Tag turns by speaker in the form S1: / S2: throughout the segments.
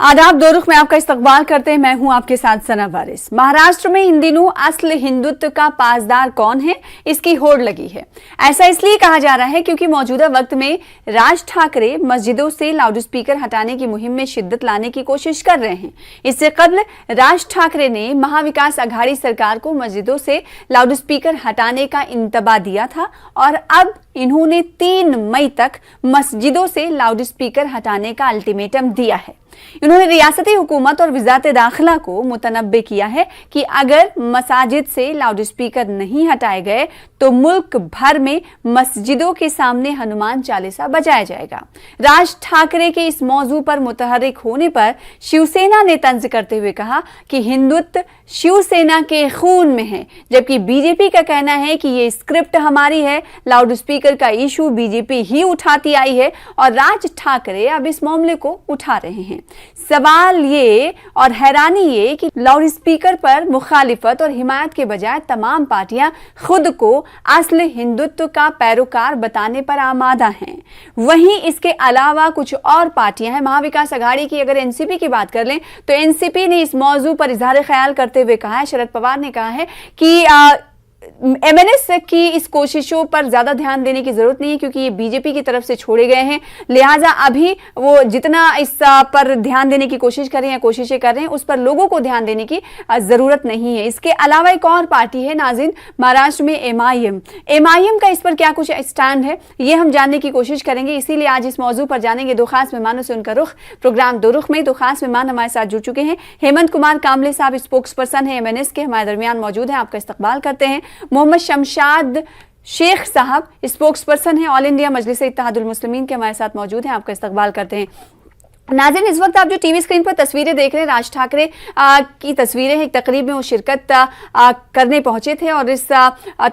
S1: आदाब, दो रुख में आपका इस्तकबाल करते हैं। मैं हूं आपके साथ सना वारिस। महाराष्ट्र में इन दिनों असल हिंदुत्व का पासदार कौन है, इसकी होड़ लगी है। ऐसा इसलिए कहा जा रहा है क्योंकि मौजूदा वक्त में राज ठाकरे मस्जिदों से लाउडस्पीकर हटाने की मुहिम में शिद्दत लाने की कोशिश कर रहे हैं। इससे कबल राज ठाकरे ने महाविकास अघाड़ी सरकार को मस्जिदों से लाउडस्पीकर हटाने का इंतबा दिया था और अब इन्होंने 3 मई तक मस्जिदों से लाउडस्पीकर हटाने का अल्टीमेटम दिया है। इन्होंने रियासती हुकूमत और वज़ारत दाखिला को मुतनब्बे किया है कि अगर मसाजिद से लाउडस्पीकर नहीं हटाए गए तो मुल्क भर में मस्जिदों के सामने हनुमान चालीसा बजाया जाएगा। राज ठाकरे के इस मौजू पर मुतहर्रिक होने पर शिवसेना ने तंज करते हुए कहा कि हिंदुत्व शिवसेना के खून में है, जबकि बीजेपी का कहना है कि ये स्क्रिप्ट हमारी है, लाउडस्पीकर का इशू बीजेपी ही उठाती आई है और राज ठाकरे अब इस मामले को उठा रहे हैं। सवाल ये और हैरानी ये कि लाउडस्पीकर पर मुखालिफत और हिमायत के बजाय तमाम पार्टियां खुद को असल हिंदुत्व का पैरोकार बताने पर आमादा हैं। वहीं इसके अलावा कुछ और पार्टियां हैं। महाविकास अघाड़ी की अगर एनसीपी की बात कर लें तो एनसीपी ने इस मौजू पर इजहार ख्याल करते हुए कहा है, शरद पवार ने कहा है कि एमएनएस की इस कोशिशों पर ज्यादा ध्यान देने की जरूरत नहीं है क्योंकि ये बीजेपी की तरफ से छोड़े गए हैं, लिहाजा अभी वो जितना इस पर ध्यान देने की कोशिश कर रहे हैं, कोशिशें कर रहे हैं, उस पर लोगों को ध्यान देने की जरूरत नहीं है। इसके अलावा एक और पार्टी है नाज़रीन, महाराष्ट्र में एमआईएम का इस पर क्या कुछ स्टैंड है, ये हम जानने की कोशिश करेंगे। इसीलिए आज इस मौजू पर जानेंगे दो खास मेहमानों से उनका रुख। प्रोग्राम दो रुख में दो खास मेहमान हमारे साथ जुड़ चुके हैं। हेमंत कुमार कामले साहब स्पोक्स पर्सन है एमएनएस के, हमारे दरमियान मौजूद है, आपका इस्तकबाल करते हैं। मोहम्मद शमशाद शेख साहब स्पोक्स पर्सन है ऑल इंडिया मजलिस इत्तेहादुल मुस्लिमीन के, हमारे साथ मौजूद हैं, आपका इस्तकबाल करते हैं। नाज़रीन, इस वक्त आप जो टीवी स्क्रीन पर तस्वीरें देख रहे हैं, राज ठाकरे की तस्वीरें हैं। एक तकरीब में वो शिरकत करने पहुंचे थे और इस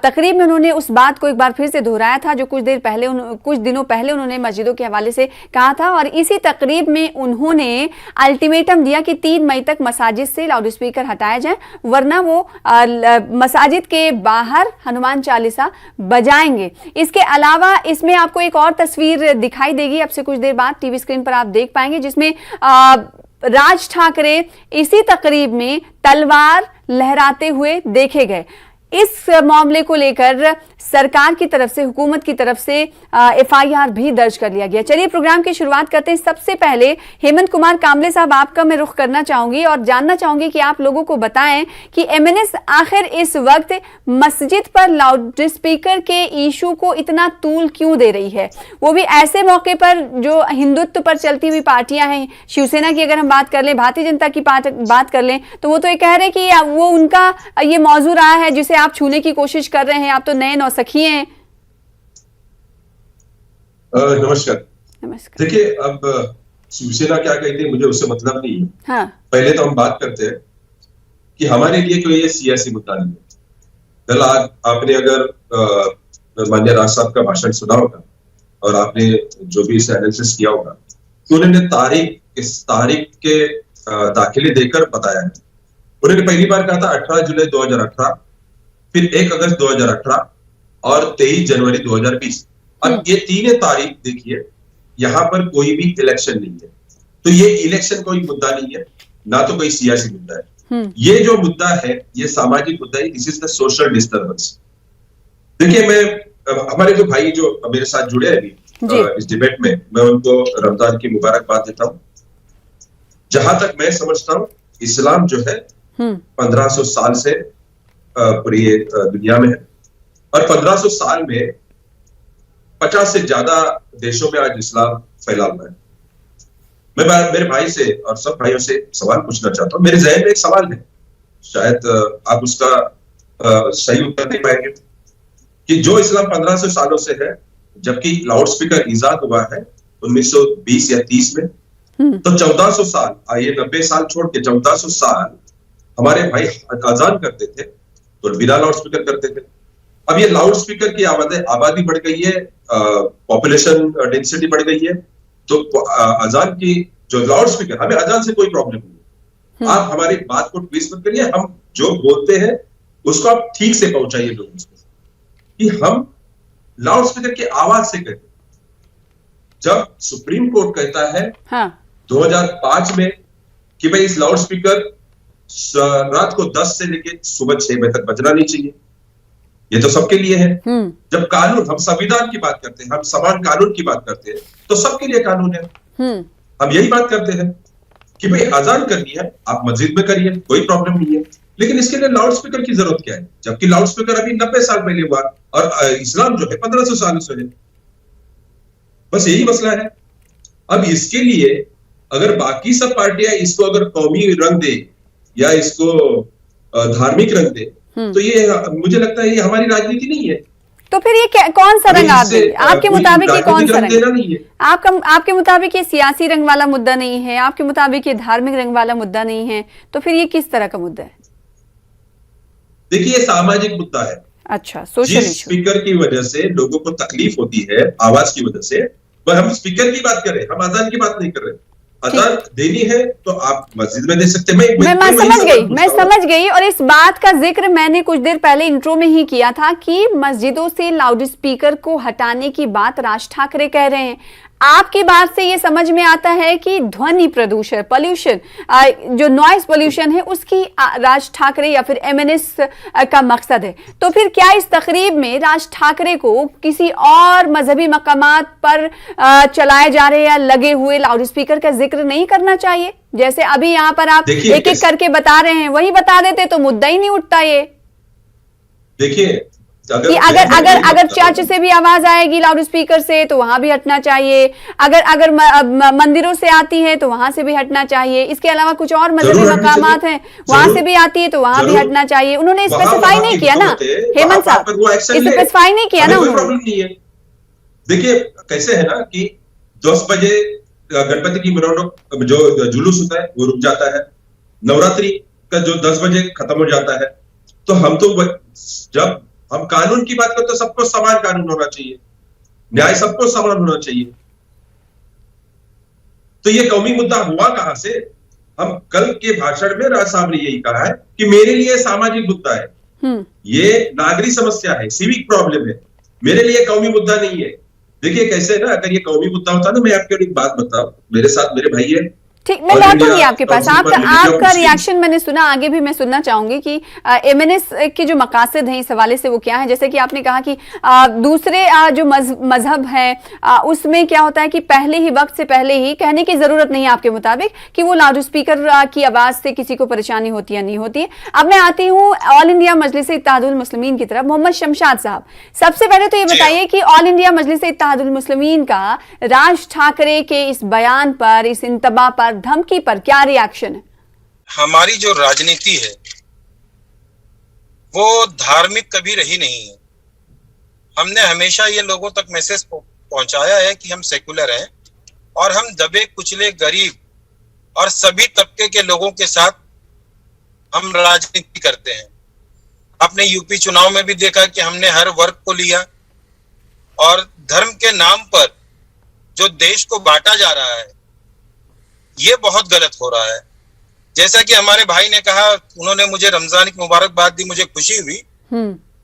S1: तकरीब में उन्होंने उस बात को एक बार फिर से दोहराया था जो कुछ दिनों पहले उन्होंने मस्जिदों के हवाले से कहा था और इसी तकरीब में उन्होंने अल्टीमेटम दिया कि 3 मई तक मसाजिद से लाउडस्पीकर हटाए जाएं, वरना वो मसाजिद के बाहर हनुमान चालीसा बजाएंगे। इसके अलावा इसमें आपको एक और तस्वीर दिखाई देगी अब से कुछ देर बाद, टीवी स्क्रीन पर आप देख पाएंगे, जिसमें राज ठाकरे इसी तकरीब में तलवार लहराते हुए देखे गए। इस मामले को लेकर सरकार की तरफ से, हुकूमत की तरफ से एफआईआर भी दर्ज कर लिया गया। चलिए प्रोग्राम की शुरुआत करते हैं। सबसे पहले हेमंत कुमार कामले साहब, आपका मैं रुख करना चाहूंगी और जानना चाहूंगी कि आप लोगों को बताएं कि एमएनएस आखिर इस वक्त मस्जिद पर लाउडस्पीकर के इशू को इतना तूल क्यों दे रही है, वो भी ऐसे मौके पर जो हिंदुत्व पर चलती हुई पार्टियां हैं। शिवसेना की अगर हम बात कर लें, भारतीय जनता की बात कर लें, तो वो तो ये कह रहे हैं कि वो उनका ये मौजू रहा है जिसे आप छूने की कोशिश कर रहे हैं, आप तो नए नौसखी हैं।
S2: नमस्कार। देखिए, अब शिवसेना क्या कहती है मुझे उससे मतलब नहीं है।
S1: हाँ।
S2: पहले तो हम बात करते हैं कि हमारे लिए कोई ये सियासी मुद्दा नहीं है। कल आपने अगर माननीय राज साहब का भाषण सुना होगा और आपने जो भी इसे एनालिसिस किया होगा तो उन्होंने इस तारीख के दाखिले देकर बताया है। उन्होंने पहली बार कहा था 18 जुलाई 2018, फिर 1 अगस्त 2018 और 23 जनवरी 2020। अब ये 3 तारीख देखिए, यहां पर कोई भी इलेक्शन नहीं है, तो ये इलेक्शन कोई मुद्दा नहीं है, ना तो कोई सियासी मुद्दा है। ये जो मुद्दा है ये सामाजिक मुद्दा है। This is the social disturbance. देखिए, मैं हमारे जो भाई जो मेरे साथ जुड़े हैं अभी इस डिबेट में, मैं उनको रमजान की मुबारकबाद देता हूं। जहां तक मैं समझता हूं, इस्लाम जो है 1500 साल से पूरी दुनिया में है और 1500 साल में 50 से ज्यादा देशों में आज इस्लाम फैला हुआ है। मैं मेरे भाई से और सब भाइयों से सवाल पूछना चाहता हूं। मेरे जहन में एक सवाल है, शायद आप उसका सही उत्तर दे पाएंगे, कि जो इस्लाम 1500 सालों से है, जबकि लाउडस्पीकर ईजाद हुआ है 1920 या 30 में, तो 1400 साल, आइए 90 साल छोड़ के 1400 साल हमारे भाई अजान करते थे तो बिना लाउडस्पीकर करते थे। अब ये लाउडस्पीकर की आबादी बढ़ गई है, पॉपुलेशन डेंसिटी बढ़ गई है, तो अजान की जो लाउडस्पीकर, हमें अजान से कोई प्रॉब्लम नहीं है। आप हमारी बात को ट्विस्ट मत करिए, हम जो बोलते हैं उसको आप ठीक से पहुंचाइए लोगों को, कि हम लाउडस्पीकर की आवाज से कहते। जब सुप्रीम कोर्ट कहता है 2005 में कि भाई इस लाउड स्पीकर रात को 10 से लेके सुबह 6 बजे तक बजना नहीं चाहिए। ये तो सबके लिए है। जब कानून, हम संविधान की बात करते हैं, हम समान कानून की बात करते हैं, तो सबके लिए कानून है। हम यही बात करते हैं कि भाई अजान करनी है, आप मस्जिद में करिए, कोई प्रॉब्लम नहीं है, लेकिन इसके लिए लाउड स्पीकर की जरूरत क्या है? जबकि लाउड स्पीकर अभी 90 साल पहले हुआ और इस्लाम जो है 1500 साल से है। बस यही मसला है। अब इसके लिए अगर बाकी सब पार्टियां इसको अगर कौमी रंग दे या इसको धार्मिक रंग दे, तो ये मुझे लगता है ये हमारी राजनीति नहीं है।
S1: तो फिर ये कौन सा रंग आप देंगे? आपके मुताबिक ये कौन सा रंग
S2: नहीं है?
S1: आपके मुताबिक ये सियासी रंग वाला मुद्दा नहीं है, आपके मुताबिक ये धार्मिक रंग वाला मुद्दा नहीं है, तो फिर ये किस तरह का मुद्दा है?
S2: देखिए, ये सामाजिक मुद्दा है।
S1: अच्छा, सोशल
S2: जिस स्पीकर की वजह से लोगों को तकलीफ होती है आवाज की वजह से, वह हम स्पीकर की बात कर रहे हैं, हम अजान की बात नहीं कर रहे। अजान देनी है तो आप मस्जिद में दे सकते हैं।
S1: मैं समझ गई और इस बात का जिक्र मैंने कुछ देर पहले इंट्रो में ही किया था कि मस्जिदों से लाउड स्पीकर को हटाने की बात राज ठाकरे कह रहे हैं। आपकी बात से ये समझ में आता है कि ध्वनि प्रदूषण, पॉल्यूशन, जो नॉइज पॉल्यूशन है, उसकी राज ठाकरे या फिर एमएनएस का मकसद है। तो फिर क्या इस तकरीब में राज ठाकरे को किसी और मजहबी मकामात पर चलाए जा रहे या लगे हुए लाउड स्पीकर का जिक्र नहीं करना चाहिए? जैसे अभी यहाँ पर आप एक एक करके बता रहे हैं, वही बता देते तो मुद्दा ही नहीं उठता। ये
S2: देखिए,
S1: अगर चर्च से भी आवाज आएगी लाउड स्पीकर से तो वहां भी हटना चाहिए, अगर मंदिरों से आती है तो वहां से भी हटना चाहिए, इसके अलावा कुछ और मजहबी मकामात हैं वहां से भी आती है तो वहां भी हटना चाहिए। उन्होंने स्पेसिफाई नहीं किया ना हेमंत साहब, स्पेसिफाई नहीं किया ना उन्होंने।
S2: देखिए कैसे है ना कि 10 बजे गणपति की मिनोनक जो जुलूस होता है वो रुक जाता है, नवरात्रि का जो 10 बजे खत्म हो जाता है। तो हम तो जब हम कानून की बात करते तो सबको समान कानून होना चाहिए, न्याय सबको समान होना चाहिए। तो ये कौमी मुद्दा हुआ कहां से? हम कल के भाषण में राज साहब ने यही कहा है कि मेरे लिए सामाजिक मुद्दा है, ये नागरिक समस्या है, सिविक प्रॉब्लम है, मेरे लिए कौमी मुद्दा नहीं है। देखिए कैसे ना, अगर ये कौमी मुद्दा होता ना, मैं आपको एक बात बताऊं, मेरे साथ मेरे भाई है,
S1: ठीक, मैं लौटूंगी आपके पास। आपका रिएक्शन मैंने सुना, आगे भी मैं सुनना चाहूंगी कि एमएनएस के जो मकासद हैं इस हवाले से वो क्या है। जैसे कि आपने कहा कि दूसरे जो मजहब है उसमें क्या होता है कि पहले ही वक्त से पहले ही कहने की जरूरत नहीं है आपके मुताबिक कि वो लाउड स्पीकर की आवाज से किसी को परेशानी होती है नहीं होती है। अब मैं आती हूँ ऑल इंडिया मजलिस इत्तेहादुल मुस्लिमीन की तरफ, मोहम्मद शमशाद साहब। सबसे पहले तो ये बताइए कि ऑल इंडिया मजलिस इत्तेहादुल मुस्लिमीन का राज ठाकरे के इस बयान पर, इस इंतबा पर, धमकी पर क्या रिएक्शन है?
S3: हमारी जो राजनीति है वो धार्मिक कभी रही नहीं है। हमने हमेशा ये लोगों तक मैसेज पहुंचाया है कि हम सेकुलर हैं और हम दबे कुचले गरीब और सभी तबके के लोगों के साथ हम राजनीति करते हैं। आपने यूपी चुनाव में भी देखा कि हमने हर वर्ग को लिया और धर्म के नाम पर जो देश को बांटा जा रहा है ये बहुत गलत हो रहा है। जैसा कि हमारे भाई ने कहा, उन्होंने मुझे रमजान की मुबारकबाद दी, मुझे खुशी हुई।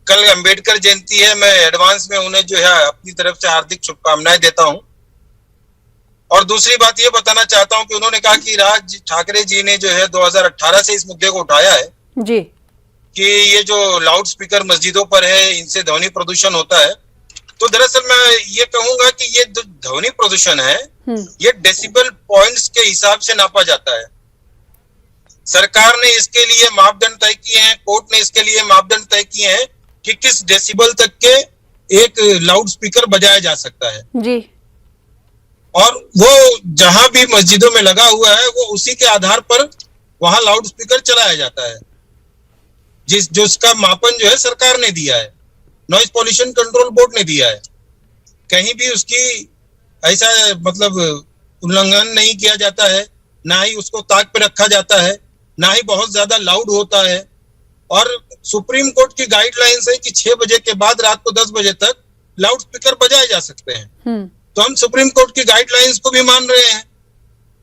S3: कल अंबेडकर जयंती है, मैं एडवांस में उन्हें जो है अपनी तरफ से हार्दिक शुभकामनाएं देता हूं। और दूसरी बात ये बताना चाहता हूं कि उन्होंने कहा कि राज ठाकरे जी ने जो है 2018 से इस मुद्दे को उठाया है
S1: जी, कि
S3: ये जो लाउड स्पीकर मस्जिदों पर है इनसे ध्वनि प्रदूषण होता है। तो दरअसल मैं ये कहूंगा कि ये ध्वनि प्रदूषण है ये डेसिबल पॉइंट्स के हिसाब से नापा जाता है। सरकार ने इसके लिए मापदंड तय किए हैं, कोर्ट ने इसके लिए मापदंड तय किए हैं कि किस डेसिबल तक के एक लाउड स्पीकर बजाया जा सकता है
S1: जी।
S3: और वो जहां भी मस्जिदों में लगा हुआ है वो उसी के आधार पर वहां लाउड स्पीकर चलाया जाता है, जो उसका मापन जो है सरकार ने दिया है, नॉइज पॉल्यूशन कंट्रोल बोर्ड ने दिया है। कहीं भी उसकी ऐसा मतलब उल्लंघन नहीं किया जाता है, ना ही उसको ताक पे रखा जाता है, ना ही बहुत ज्यादा लाउड होता है। और सुप्रीम कोर्ट की गाइडलाइंस है कि 6 बजे के बाद रात को 10 बजे तक लाउड स्पीकर बजाए जा सकते हैं। तो हम सुप्रीम कोर्ट की गाइडलाइंस को भी मान रहे हैं।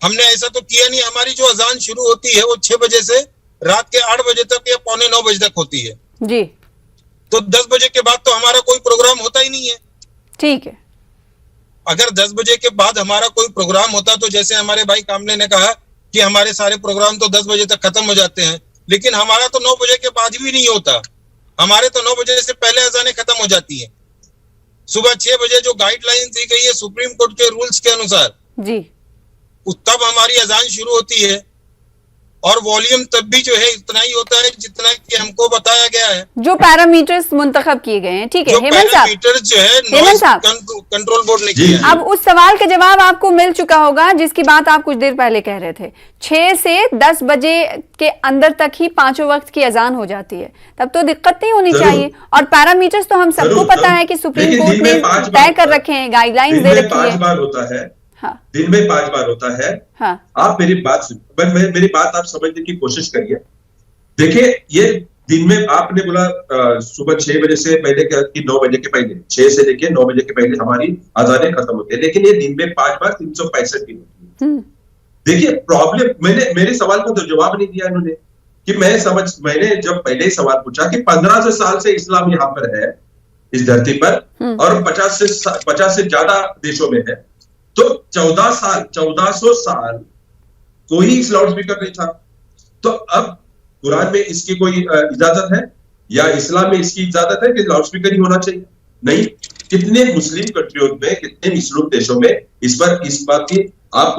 S3: हमने ऐसा तो किया नहीं। हमारी जो अजान शुरू होती है वो 6 बजे से रात के 8 बजे तक या पौने 9 बजे तक होती है
S1: जी।
S3: तो 10 बजे के बाद तो हमारा कोई प्रोग्राम होता ही नहीं है।
S1: ठीक है।
S3: अगर 10 बजे के बाद हमारा कोई प्रोग्राम होता तो जैसे हमारे भाई कामले ने कहा कि हमारे सारे प्रोग्राम तो 10 बजे तक खत्म हो जाते हैं, लेकिन हमारा तो 9 बजे के बाद भी नहीं होता। हमारे तो 9 बजे से पहले अजानें खत्म हो जाती हैं। सुबह 6 बजे जो गाइडलाइन दी गई है सुप्रीम कोर्ट के रूल्स के अनुसार
S1: जी,
S3: तब हमारी अजान शुरू होती है, और वॉल्यूम तब भी जो है इतना ही होता है जितना कि हमको बताया गया है,
S1: जो पैरामीटर्स मुंतखब किए गए हैं। ठीक है
S3: जो
S1: हेमंत साहब,
S3: पैरामीटर्स जो है
S1: हेमंत
S3: नॉइज
S1: साहब,
S3: कंट्रोल बोर्ड ने किया है।
S1: अब उस सवाल का जवाब आपको मिल चुका होगा जिसकी बात आप कुछ देर पहले कह रहे थे। 6 से 10 बजे के अंदर तक ही पांचों वक्त की अजान हो जाती है, तब तो दिक्कत नहीं होनी चाहिए। और पैरामीटर्स तो हम सबको पता है कि सुप्रीम कोर्ट ने तय कर रखे हैं, गाइडलाइंस दे रखी है।
S2: 5 बार होता है,
S1: हाँ,
S2: दिन में 5 बार होता है।
S1: हाँ,
S2: आप मेरी बात मेरी बात आप समझने की कोशिश करिए। देखिए, ये दिन में आपने बोला सुबह 6 बजे से पहले कि 9 बजे के पहले, 6 से लेके 9 बजे के पहले हमारी अजानें खत्म होती है, लेकिन ये दिन में 5 बार 365 दिन होती है। देखिए प्रॉब्लम, मेरे सवाल को तो जवाब नहीं दिया इन्होंने कि मैंने जब पहले ही सवाल पूछा कि 1500 साल से इस्लाम यहाँ पर है इस धरती पर, और 50 से ज्यादा देशों में है, तो 1400 साल कोई इस लाउड स्पीकर नहीं था। तो अब कुरान में इसकी कोई इजाजत है या इस्लाम में इसकी इजाजत है कि लाउड स्पीकर ही होना चाहिए? नहीं। कितने मुस्लिम कंट्रियों में, कितने मुस्लिम देशों में इस बात की आप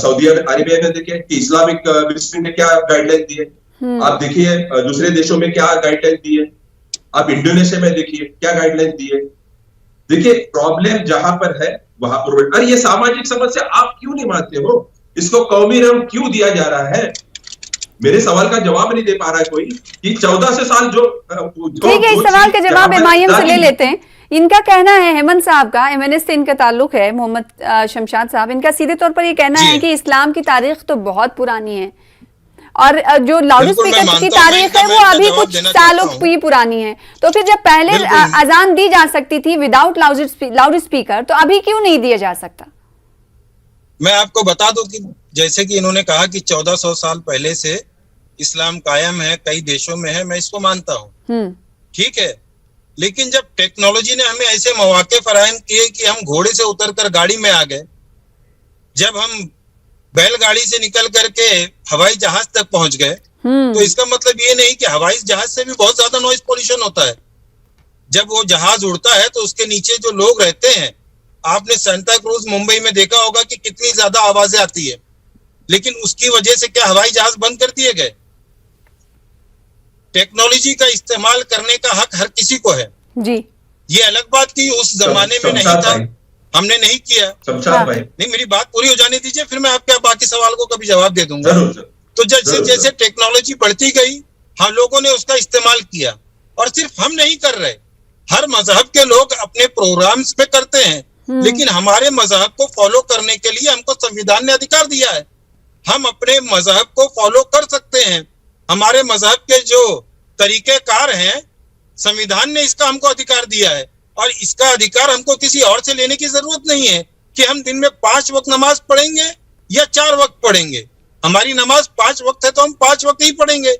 S2: सऊदी अरेबिया में देखिए कि इस्लामिक मिनिस्ट्री ने क्या गाइडलाइन दी है। आप देखिए दूसरे देशों में क्या गाइडलाइन दी है। आप इंडोनेशिया में देखिए क्या गाइडलाइन दी है। देखिए प्रॉब्लम जहां पर है वहां पर, अरे ये सामाजिक समस्या आप क्यों नहीं मानते हो? इसको कौमी रंग क्यों दिया जा रहा है? मेरे सवाल का जवाब नहीं दे पा रहा है कोई कि 1400 साल जो
S1: ठीक है, इस सवाल का जवाब एमआईएम से ले लेते हैं। इनका कहना है, हेमंत साहब का, एमएनएस से इनका ताल्लुक है, मोहम्मद शमशाद साहब, इनका सीधे तौर पर ये कहना है कि इस्लाम की तारीख तो बहुत पुरानी है और जो लाउड स्पीकर की तारीख है वो अभी कुछ सालों की पुरानी है। तो फिर जब पहले अजान दी जा सकती थी विदाउट लाउड स्पीकर, तो अभी क्यों नहीं दिया जा सकता?
S3: मैं आपको बता दूं कि जैसे कि इन्होंने कहा कि 1400 साल पहले से इस्लाम कायम है, कई देशों में है, मैं इसको मानता हूँ, ठीक है। लेकिन जब टेक्नोलॉजी ने हमें ऐसे मौके फराहम किए कि हम घोड़े से उतरकर गाड़ी में आ गए, जब हम बैलगाड़ी से निकल करके हवाई जहाज तक पहुंच गए, तो इसका मतलब ये नहीं कि हवाई जहाज से भी बहुत ज्यादा नॉइज पोल्यूशन होता है। जब वो जहाज उड़ता है तो उसके नीचे जो लोग रहते हैं, आपने सांता क्रूज मुंबई में देखा होगा कि कितनी ज्यादा आवाजें आती है, लेकिन उसकी वजह से क्या हवाई जहाज बंद कर दिए गए? टेक्नोलॉजी का इस्तेमाल करने का हक हर किसी को है
S1: जी।
S3: ये अलग बात की उस जमाने में नहीं था, हमने नहीं किया। नहीं, मेरी बात पूरी हो जाने दीजिए, फिर मैं आपके बाकी सवाल को कभी जवाब दे दूंगा। तो जैसे जैसे टेक्नोलॉजी बढ़ती गई, हम लोगों ने उसका इस्तेमाल किया, और सिर्फ हम नहीं कर रहे, हर मजहब के लोग अपने प्रोग्राम्स पे करते हैं, लेकिन हमारे मजहब को फॉलो करने के लिए हमको संविधान ने अधिकार दिया है। हम अपने मजहब को फॉलो कर सकते हैं। हमारे मजहब के जो तरीकेकार हैं, संविधान ने इसका हमको अधिकार दिया है, और इसका अधिकार हमको किसी और से लेने की जरूरत नहीं है कि हम दिन में 5 वक्त नमाज पढ़ेंगे या 4 वक्त पढ़ेंगे। हमारी नमाज 5 वक्त है तो हम 5 वक्त ही पढ़ेंगे।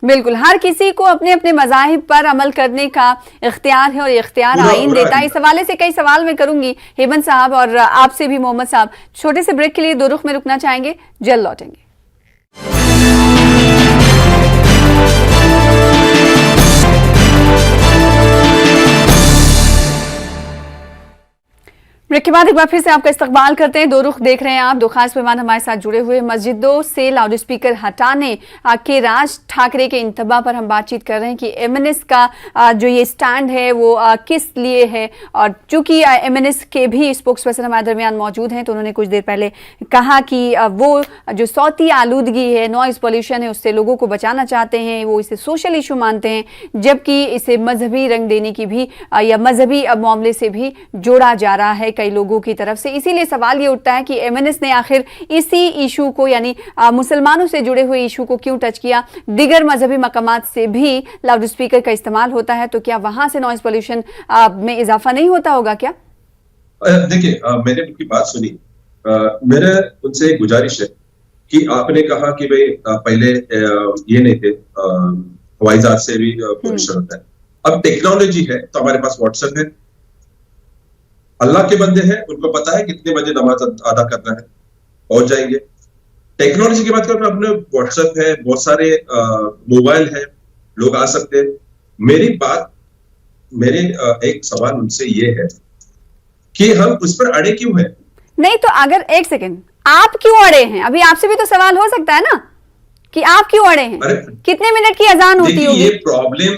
S1: बिल्कुल, हर किसी को अपने अपने मज़ाहिब पर अमल करने का इख्तियार है और इख्तियार आईन देता है। इस हवाले से कई सवाल मैं करूंगी हेमंत साहब और आपसे भी मोहम्मद साहब। छोटे से ब्रेक के लिए 2 रुख में रुकना चाहेंगे, जल्द लौटेंगे। ब्रेक के बाद एक बार फिर से आपका इस्तकबाल करते हैं। 2 रुख देख रहे हैं आप। 2 खास मेहमान हमारे साथ जुड़े हुए। मस्जिदों से लाउड स्पीकर हटाने के राज ठाकरे के इंतबा पर हम बातचीत कर रहे हैं कि एमएनएस का जो ये स्टैंड है वो किस लिए है। और चूंकि एमएनएस के भी स्पोक्स पर्सन हमारे दरमियान मौजूद हैं, तो उन्होंने कुछ देर पहले कहा कि वो जो सौती आलूदगी है, नॉइज़ पॉल्यूशन है, उससे लोगों को बचाना चाहते हैं। वो इसे सोशल इशू मानते हैं, जबकि इसे मजहबी रंग देने की भी या मजहबी मामले से भी जोड़ा जा रहा है कई लोगों की तरफ से। इसीलिए सवाल ये उठता है कि एमएनएस ने आखिर इसी इशू को, यानी मुसलमानों से जुड़े हुए इशू को क्यों टच किया। दिगर मजहबी मकामात से भी लाउड स्पीकर का इस्तेमाल होता है, तो क्या वहां से नॉइज पोल्यूशन में इजाफा नहीं होता होगा क्या?
S2: देखिए, मैंने उनकी बात सुनी। मेरा उनसे गुजारिश है कि आपने कहा कि भाई पहले ये नहीं थे, हवाई जहाज से भी पोल्यूशन होता है। अब टेक्नोलॉजी है तो हमारे पास व्हाट्सएप है, अल्लाह के बंदे हैं, उनको पता है कितने बजे नमाज अदा करना है, पहुंच जाएंगे। टेक्नोलॉजी की बात करें, अपने व्हाट्सएप है, बहुत सारे मोबाइल है, लोग आ सकते हैं। मेरे एक सवाल उनसे ये है कि हम उस पर अड़े क्यों हैं?
S1: नहीं तो अगर एक सेकंड, आप क्यों अड़े हैं? अभी आपसे भी तो सवाल हो सकता है ना कि आप क्यों अड़े हैं? कितने मिनट की अजान होती होगी?
S2: ये प्रॉब्लम,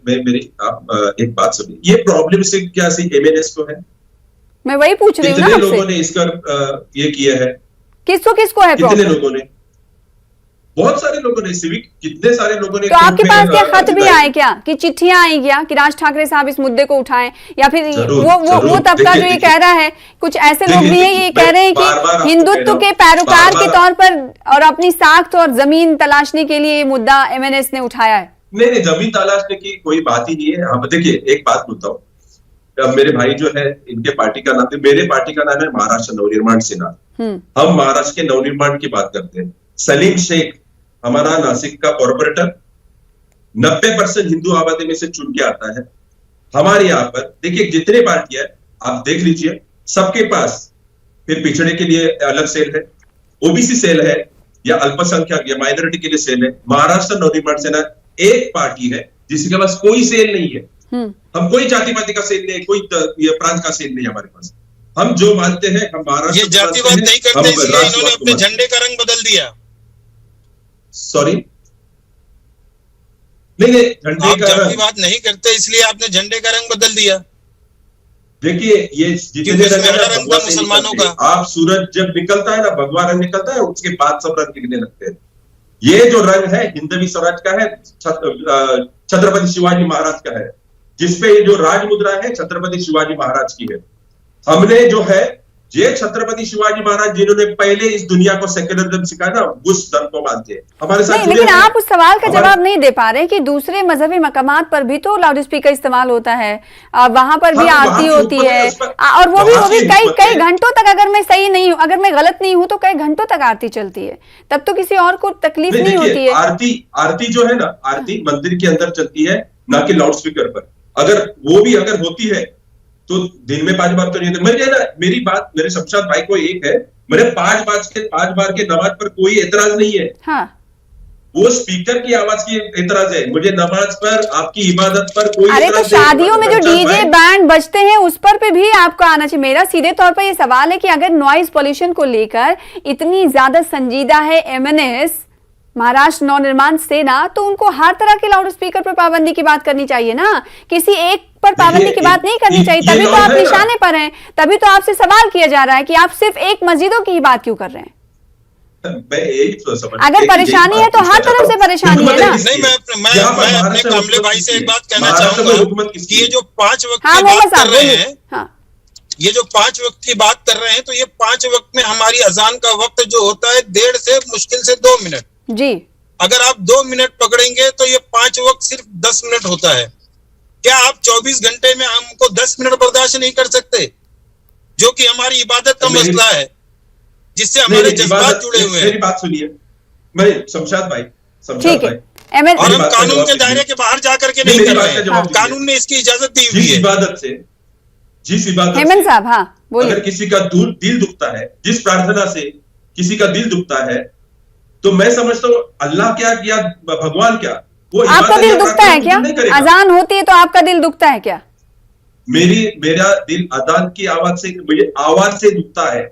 S2: मेरी आप एक बात सुनिए, ये प्रॉब्लम से क्या सिर्फ MNS को है?
S1: मैं वही पूछ रही हूँ ना
S2: कितने
S1: आपसे।
S2: लोगों ने इसका ये किया है?
S1: किसको है
S2: कितने
S1: प्रॉब्लम?
S2: लोगों ने? बहुत सारे लोगों ने, सिविक कितने सारे लोगों ने।
S1: तो आपके पास क्या खत भी आए क्या, कि चिट्ठियां आई क्या कि राज ठाकरे साहब इस मुद्दे को उठाएं? या फिर वो तबका जो ये कह रहा है, कुछ ऐसे लोग भी हैं ये कह रहे हैं कि हिंदुत्व के पैरोकार के तौर पर और अपनी साख्त और जमीन तलाशने के लिए ये मुद्दा MNS ने उठाया है।
S2: नहीं, जमीन तलाशने की कोई बात ही नहीं है। हाँ देखिए, एक बात बोलता हूँ, मेरे भाई जो है, इनके पार्टी का नाम, मेरे पार्टी का नाम है महाराष्ट्र नवनिर्माण सेना। हम महाराष्ट्र के नवनिर्माण की बात करते हैं। सलीम शेख हमारा नासिक का कॉर्पोरेटर, 90% हिंदू आबादी में से चुन के आता है। हमारे यहाँ पर देखिए जितने पार्टियां है, आप देख लीजिए, सबके पास फिर पिछड़े के लिए अलग सेल है, OBC सेल है, या अल्पसंख्यक या माइनॉरिटी के लिए सेल है। महाराष्ट्र नवनिर्माण सेना एक पार्टी है जिसके पास कोई सेल नहीं है। हम कोई जातिवादी का सेल नहीं, कोई प्रांत का सेल नहीं हमारे पास। हम जो मानते हैं, हम महाराष्ट्र,
S3: ये जातिवाद नहीं करते, इसलिए इन्होंने अपने झंडे का रंग बदल दिया।
S2: सॉरी, नहीं, झंडे
S3: आप
S2: का
S3: जातिवाद नहीं करते, इसलिए आपने झंडे का रंग बदल दिया।
S2: देखिए, ये जितने
S3: रंग था मुसलमानों का,
S2: आप सूरज जब निकलता है ना, भगवा रंग निकलता है, उसके बाद सब रंग दिखने लगते हैं। ये जो रंग है हिंदवी स्वराज का है, छत्रपति शिवाजी महाराज का है, जिसपे ये जो राज मुद्रा है छत्रपति शिवाजी महाराज की है। हमने जो है, ये छत्रपति शिवाजी महाराज जिन्होंने पहले इस दुनिया को सेक्युलरिज्म सिखाया ना, उस धर्म को मानते हैं, हमारे साथ।
S1: लेकिन आप उस सवाल का जवाब नहीं दे पा रहे कि दूसरे मजहबी मकामात पर भी तो लाउड स्पीकर इस्तेमाल होता है, वहां पर भी आरती होती है, और वो भी कई घंटों तक, अगर मैं सही नहीं हूँ, अगर मैं गलत नहीं हूँ, तो कई घंटों तक आरती चलती है, तब तो किसी और को तकलीफ नहीं होती है।
S2: आरती जो है ना, आरती मंदिर के अंदर चलती है, ना कि लाउड स्पीकर पर। अगर वो भी अगर होती है तो दिन में 5 बार तो नहीं होती। मेरी बात मेरे शमशाद भाई को एक है, मेरे 5 बार के नमाज पर कोई एतराज नहीं है।
S1: हाँ।
S2: वो स्पीकर की आवाज की एतराज है, मुझे नमाज पर, आपकी इबादत पर कोई।
S1: अरे तो शादियों में जो डीजे बैंड बजते हैं उस पर भी आपको आना चाहिए। मेरा सीधे तौर पर ये सवाल है कि अगर नॉइज पॉल्यूशन को लेकर इतनी ज्यादा संजीदा है MNS, महाराष्ट्र नवनिर्माण सेना, तो उनको हर तरह के लाउड स्पीकर पर पाबंदी की बात करनी चाहिए ना, किसी एक पर पाबंदी की बात नहीं करनी चाहिए। तभी तो आप निशाने पर हैं, तभी तो आपसे सवाल किया जा रहा है कि आप सिर्फ एक मस्जिदों की ही बात क्यों कर रहे हैं। अगर परेशानी है तो हर तरफ से परेशानी है ना।
S3: नहीं, मैं अपने कामले भाई से एक बात कहना चाहूंगा कि ये जो 5 वक्त की बात कर रहे हैं, ये जो 5 वक्त की बात कर रहे हैं, तो ये 5 वक्त में हमारी अजान का वक्त जो होता है 1.5 से मुश्किल से 2 मिनट
S1: जी।
S3: अगर आप 2 मिनट पकड़ेंगे तो ये 5 वक्त सिर्फ 10 मिनट होता है। क्या आप 24 घंटे में हमको 10 मिनट बर्दाश्त नहीं कर सकते, जो कि हमारी इबादत का मसला है, जिससे हमारे जज्बात जुड़े हुए हैं।
S2: मेरी बात सुनिए, मैं शमशाद भाई,
S3: और हम कानून के दायरे के बाहर जाकर के नहीं कर रहे हैं, कानून ने इसकी इजाजत दी हुई है।
S2: जिस इबादत
S1: हेमंत साहब, हाँ बोलिए।
S2: अगर किसी का दिल दुखता है, जिस प्रार्थना से किसी का दिल दुखता है, तो मैं समझता हूँ अल्लाह क्या किया, भगवान क्या, वो
S1: आपका दिल दुखता है क्या? अजान होती है तो आपका दिल दुखता है क्या?
S2: मेरा दिल अजान की आवाज से, मुझे आवाज से दुखता है,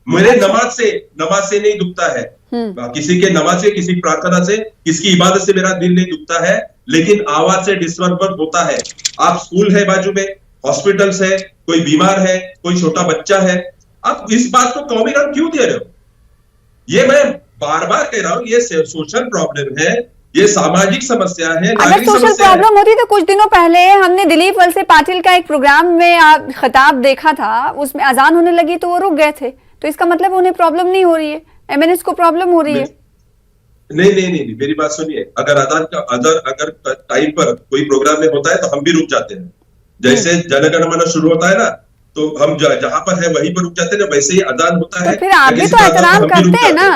S2: मेरे नमाज से नहीं दुखता है। किसी के नमाज से, किसी प्रार्थना से, किसकी इबादत से मेरा दिल नहीं दुखता है, लेकिन आवाज से डिस्टर्बेंस होता है। आप स्कूल है बाजू में, हॉस्पिटल्स है, कोई बीमार है, कोई छोटा बच्चा है, आप इस बात को कौमी रंग क्यों दे रहे हो? ये मैं बार बार कह रहा हूं, ये सोशल प्रॉब्लम है, ये सामाजिक समस्या है।
S1: अगर सोशल प्रॉब्लम होती तो कुछ दिनों पहले हमने दिलीप वलसे पाटिल का एक प्रोग्राम में खिताब देखा था, उसमें अजान होने लगी तो वो रुक गए थे, तो इसका मतलब उन्हें प्रॉब्लम नहीं हो रही है, MNS को प्रॉब्लम हो रही है।
S2: नहीं, मेरी बात सुनिए, अगर अगर टाइम पर कोई प्रोग्राम में होता है तो हम भी रुक जाते हैं। जैसे जनगण मन शुरू होता है ना, तो हम जहां पर है वहीं पर रुक जाते हैं ना, वैसे ही अजान होता है।
S1: तो फिर आप भी तो एहतराम करते हैं ना,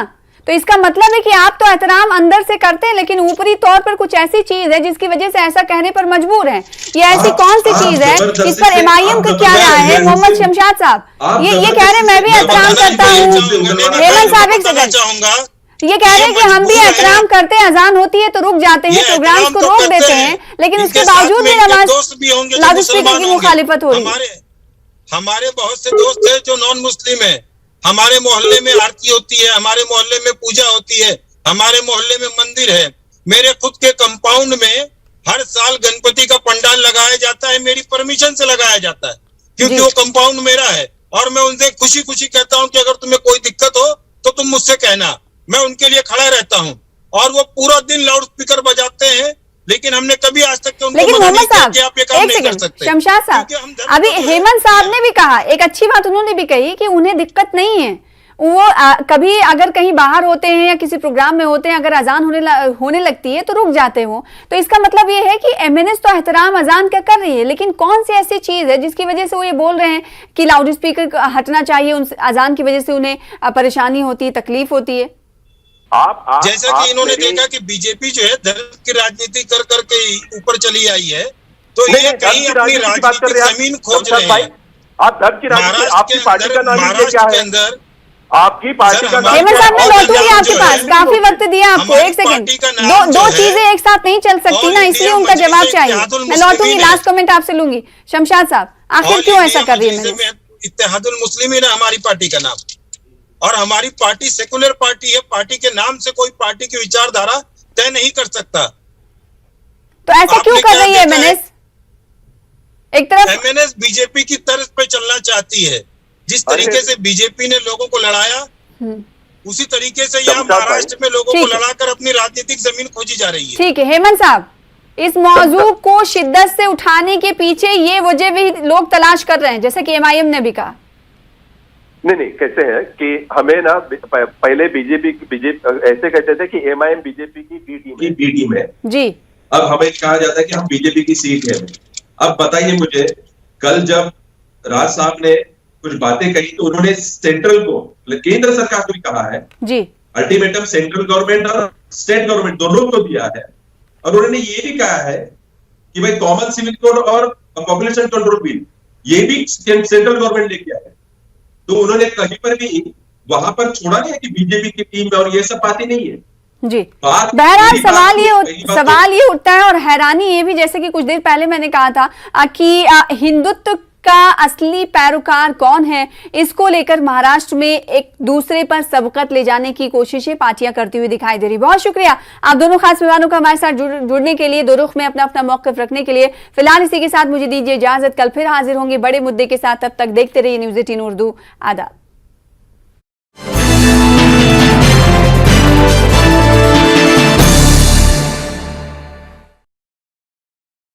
S1: तो इसका मतलब है कि आप तो एहतराम अंदर से करते हैं, लेकिन ऊपरी तौर पर कुछ ऐसी चीज है जिसकी वजह से ऐसा कहने पर मजबूर हैं। ये ऐसी कौन सी चीज है? इस पर एमआईएम का क्या राय है? मोहम्मद शमशाद साहब ये कह रहे हैं मैं भी एहतराम करता हूँ। हेमंत साहब एक सेकंड, ये कह रहे हैं कि हम भी एहतराम करते हैं, अजान होती है तो रुक जाते हैं, प्रोग्राम्स को रोक देते हैं, लेकिन उसके बावजूद भी नमाज लाउड स्पीकर की मुखालिफत हो रही है।
S3: हमारे बहुत से दोस्त हैं जो नॉन मुस्लिम है। हमारे मोहल्ले में आरती होती है, हमारे मोहल्ले में पूजा होती है, हमारे मोहल्ले में मंदिर है। मेरे खुद के कंपाउंड में हर साल गणपति का पंडाल लगाया जाता है, मेरी परमिशन से लगाया जाता है, क्योंकि वो कंपाउंड मेरा है। और मैं उनसे खुशी खुशी कहता हूं कि अगर तुम्हें कोई दिक्कत हो तो तुम मुझसे कहना, मैं उनके लिए खड़ा रहता हूं। और वो पूरा दिन लाउड स्पीकर बजाते हैं, लेकिन हमने कभी आज तक उनको
S1: लेकिन
S3: मना नहीं
S1: मोहम्मद
S3: किया
S1: साहब
S3: कि आप ये काम नहीं कर सकते।
S1: शमशाद साहब, अभी हेमंत साहब ने भी कहा, एक अच्छी बात उन्होंने भी कही कि उन्हें दिक्कत नहीं है, वो कभी अगर कहीं बाहर होते हैं या किसी प्रोग्राम में होते हैं, अगर अजान होने लगती है तो रुक जाते हो। तो इसका मतलब ये है कि एमएनएस तो एहतराम अजान का कर रही है, लेकिन कौन सी ऐसी चीज है जिसकी वजह से वो ये बोल रहे हैं कि लाउड स्पीकर हटना चाहिए, उन अजान की वजह से उन्हें परेशानी होती है, तकलीफ होती है।
S3: जैसा कि इन्होंने देखा कि बीजेपी जो है धर्म की राजनीति कर करके ऊपर चली आई है, तो ये कहीं अपनी राजनीतिक जमीन खोज रहे हैं।
S4: आप धर्म की राजनीति, आपकी पार्टी का नाम क्या है?
S3: अंदर
S4: आपकी पार्टी का नाम?
S1: हेमंत साहब, मैं लौटूंगी आपके पास, काफी वक्त दिया आपको, एक सेकंड, दो चीजें एक साथ नहीं चल सकती ना, इसलिए उनका जवाब चाहिए। मैं लौटूंगी, लास्ट कमेंट आपसे लूंगी। शमशाद साहब, आखिर क्यों ऐसा कर रही है?
S3: इत्तेहादुल मुस्लिमीन है हमारी पार्टी का नाम, और हमारी पार्टी सेकुलर पार्टी है। पार्टी के नाम से कोई पार्टी की विचारधारा तय नहीं कर सकता।
S1: तो ऐसा क्यों कर रही है एमएनएस? एक तरफ
S3: एमएनएस बीजेपी की तर्ज पे चलना चाहती है। जिस तरीके से बीजेपी ने लोगों को लड़ाया, उसी तरीके से यहाँ महाराष्ट्र में लोगों को लड़ाकर अपनी राजनीतिक जमीन खोजी जा रही है।
S1: ठीक है हेमंत साहब, इस मौजू को शिद्दत से उठाने के पीछे ये वजह भी लोग तलाश कर रहे हैं, जैसे कि एमआईएम ने भी कहा।
S4: नहीं, कैसे है कि हमें ना पहले बीजेपी ऐसे कहते थे कि एमआईएम बीजेपी की
S2: बी टीम है
S1: जी।
S2: अब हमें कहा जाता है कि हम बीजेपी की सीट है। अब बताइए मुझे, कल जब राज साहब ने कुछ बातें कही तो उन्होंने सेंट्रल को, केंद्र सरकार को भी कहा है
S1: जी,
S2: अल्टीमेटम सेंट्रल गवर्नमेंट और स्टेट गवर्नमेंट दोनों को दिया है। और उन्होंने ये भी कहा है कि भाई कॉमन सिविल कोड और पॉपुलेशन कंट्रोल बिल ये भी सेंट्रल गवर्नमेंट लेके आया है। तो उन्होंने कहीं पर भी वहां पर छोड़ा नहीं है कि बीजेपी की टीम में और ये सब बातें नहीं है
S1: जी। बहरहाल सवाल ये उठता है, और हैरानी ये भी, जैसे कि कुछ देर पहले मैंने कहा था कि हिंदुत्व का असली पैरोकार कौन है, इसको लेकर महाराष्ट्र में एक दूसरे पर सबकत ले जाने की कोशिशें पार्टियां करती हुई दिखाई दे रही। बहुत शुक्रिया आप दोनों खास मेहमानों का हमारे साथ जुड़ने के लिए, दो रुख में अपना अपना मौक़िफ़ रखने के लिए। फिलहाल इसी के साथ मुझे दीजिए इजाजत, कल फिर हाजिर होंगे बड़े मुद्दे के साथ। तब तक देखते रहिए न्यूज़ 18 उर्दू। आदाब।